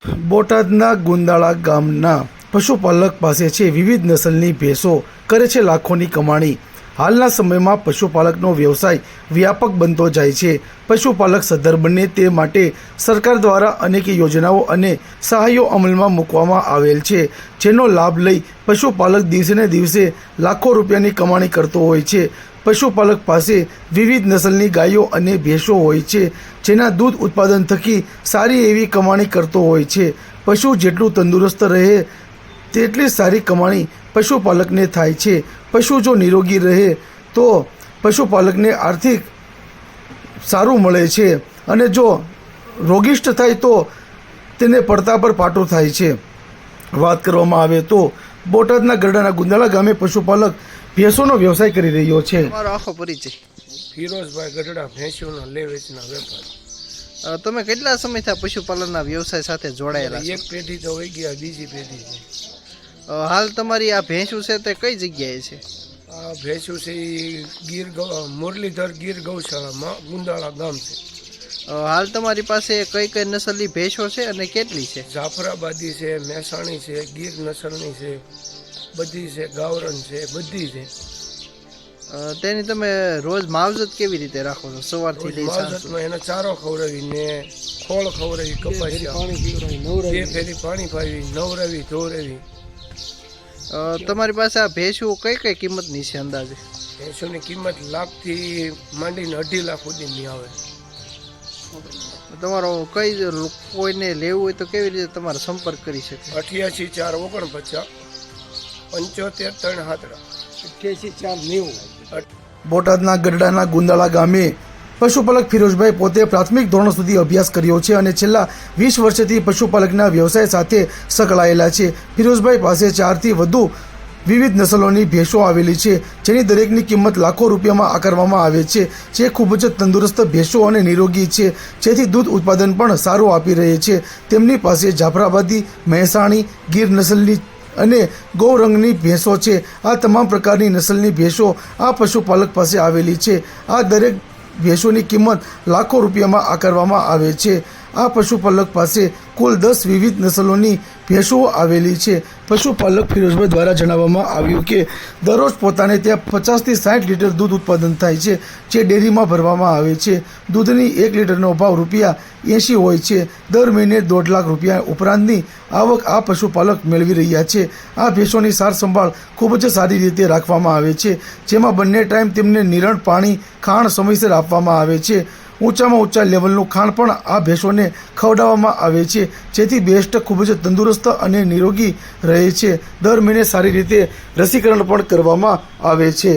બોટાદના ગુંદાળા ગામના પશુપાલક પાસે છે વિવિધ નસલની ભેંસો, કરે છે લાખોની કમાણી। હાલના સમયમાં પશુપાલકનો વ્યવસાય વ્યાપક બનતો જાય છે। પશુપાલક સદ્ધર બને તે માટે સરકાર દ્વારા અનેક યોજનાઓ અને સહાયો અમલમાં મૂકવામાં આવેલ છે, જેનો લાભ લઈ પશુપાલક દિવસે દિવસે લાખો રૂપિયાની કમાણી કરતો હોય છે। પશુપાલક પાસે વિવિધ નસલની ગાયો અને ભેંસો હોય છે, જેના દૂધ ઉત્પાદન થકી સારી એવી કમાણી કરતો હોય છે। પશુ જેટલું તંદુરસ્ત રહે તેટલી સારી કમાણી પશુપાલકને થાય છે। પશુ જો નિરોગી રહે તો પશુપાલકને આર્થિક સારું મળે છે, અને જો રોગિષ્ટ થાય તો તેને પડતા પર પાટું થાય છે। વાત કરવામાં આવે તો બોટાદના ગરડાના ગુંદાળા ગામે પશુપાલક ભેંસોનો વ્યવસાય કરી રહ્યો છે। તમારો આખો પરિચય? ફિરોઝભાઈ ગઢડા, ભેંસોના લે વેચના વેપાર। તમે કેટલા સમયથી પશુપાલનના વ્યવસાય સાથે જોડાયેલા છો? એક પેઢી તો વહી ગયા, બીજી પેઢી છે। હાલ તમારી આ ભેંસું છે તે કઈ જગ્યાએ છે? આ ભેંસું છે એ ગીર મુરલીધર ગીર ગૌશાળામાં ગુંદાળા ગામ છે। હાલ તમારી પાસે કઈ કઈ નસલની ભેંસો છે અને કેટલી છે? જાફરાબાદી છે, મહેસાણી છે, ગીર નસલની છે, બધી છે, ગાવરણ છે, બધી છે। તેની તમે રોજ માવજત કેવી રીતે રાખો છો? સવારથી લઈ સાંજ સુધી? માવજતમાં એને ચારો ખવડાવીને ખોળ ખવડાવી, કપાસિયા બે ફેરી પાણી પાવી, નવરાવી ધોરાવી। તમારી પાસે આ ભેંસું કઈ કઈ કિંમતની છે અંદાજે? ભેંસોની કિંમત લાખથી માંડીને 2.5 લાખ સુધીની આવે। તમારો કઈ કોઈને લેવું હોય તો કેવી રીતે તમારો સંપર્ક કરી શકે? 88 449 75 3 7 88 490। બોટાદના ગરડાના ગુંદાળા ગામે પશુપાલક ફિરોઝભાઈ પોતે પ્રાથમિક ધોરણ સુધી અભ્યાસ કર્યો છે અને છેલ્લા 20 વર્ષથી પશુપાલકના વ્યવસાય સાથે સંકળાયેલા છે। ફિરોઝભાઈ પાસે 4 થી વધુ વિવિધ નસલોની ભેંસો આવેલી છે, જેની દરેકની કિંમત લાખો રૂપિયામાં આકારવામાં આવે છે, જે ખૂબ જ તંદુરસ્ત ભેંસો અને નિરોગી છે, જેથી દૂધ ઉત્પાદન પણ સારું આપી રહે છે। તેમની પાસે જાફરાબાદી, મહેસાણી, ગીર નસલની અને ગૌરંગની ભેંસો છે। આ તમામ પ્રકારની નસલની ભેંસો આ પશુપાલક પાસે આવેલી છે। આ દરેક ભેંસોની કિંમત લાખો રૂપિયામાં આકારવામાં આવે છે। આ પશુપાલક પાસે કુલ 10 વિવિધ નસલોની ભેંસો આવેલી છે। પશુપાલક ફિરોઝભાઈ દ્વારા જણાવવામાં આવ્યું કે દરરોજ પોતાને ત્યાં 50 થી 60 લીટર દૂધ ઉત્પાદન થાય છે, જે ડેરીમાં ભરવામાં આવે છે। દૂધની 1 લીટરનો ભાવ ₹80 હોય છે। દર મહિને 1.5 લાખ રૂપિયા ઉપરાંતની આવક આ પશુપાલક મેળવી રહ્યા છે। આ ભેંસોની સાર સંભાળ ખૂબ જ સારી રીતે રાખવામાં આવે છે, જેમાં બંને ટાઈમ તેમને નિરણ પાણી, ખાણ સમયસર આપવામાં આવે છે। ઊંચામાં ઊંચા લેવલનું ખાણ પણ આ ભેંસોને ખવડાવવામાં આવે છે, જેથી ભેંસ ખૂબ જ તંદુરસ્ત અને નિરોગી રહે છે। દર મહિને સારી રીતે રસીકરણ પણ કરવામાં આવે છે।